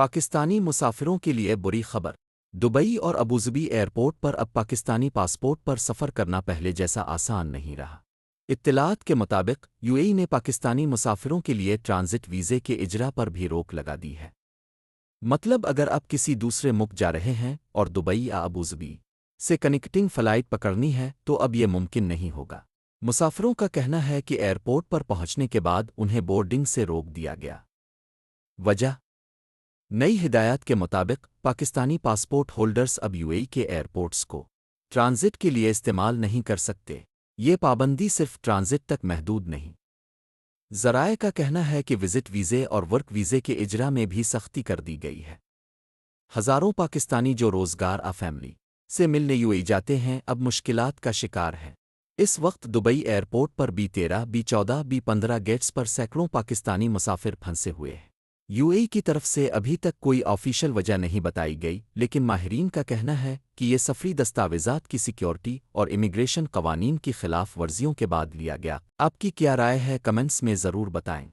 پاکستانی مسافروں کے لیے بری خبر۔ دبئی اور ابوظبی ایئرپورٹ پر اب پاکستانی پاسپورٹ پر سفر کرنا پہلے جیسا آسان نہیں رہا۔ اطلاعات کے مطابق یو اے ای نے پاکستانی مسافروں کے لیے ٹرانزٹ ویزے کے اجرا پر بھی روک لگا دی ہے۔ مطلب اگر آپ کسی دوسرے ملک جا رہے ہیں اور دبئی یا ابوظبی سے کنیکٹنگ فلائٹ پکڑنی ہے تو اب یہ ممکن نہیں ہوگا۔ مسافروں کا کہنا ہے کہ ایئرپورٹ پر پہنچنے کے بعد انہیں بورڈنگ سے روک دیا گیا۔ وجہ: نئی ہدایات کے مطابق پاکستانی پاسپورٹ ہولڈرز اب یو اے ای کے ایئرپورٹس کو ٹرانزٹ کے لیے استعمال نہیں کر سکتے۔ یہ پابندی صرف ٹرانزٹ تک محدود نہیں۔ ذرائع کا کہنا ہے کہ وزٹ ویزے اور ورک ویزے کے اجرا میں بھی سختی کر دی گئی ہے۔ ہزاروں پاکستانی جو روزگار فیملی سے ملنے یو اے ای جاتے ہیں اب مشکلات کا شکار ہیں۔ اس وقت دبئی ایئرپورٹ پر B13 B14 B15 گیٹس پر سینکڑوں پاکستانی مسافر پھنسے ہوئے ہیں۔ یو اے ای کی طرف سے ابھی تک کوئی آفیشل وجہ نہیں بتائی گئی، لیکن ماہرین کا کہنا ہے کہ یہ سفری دستاویزات کی سیکیورٹی اور امیگریشن قوانین کی خلاف ورزیوں کے بعد لیا گیا۔ آپ کی کیا رائے ہے؟ کمنٹس میں ضرور بتائیں۔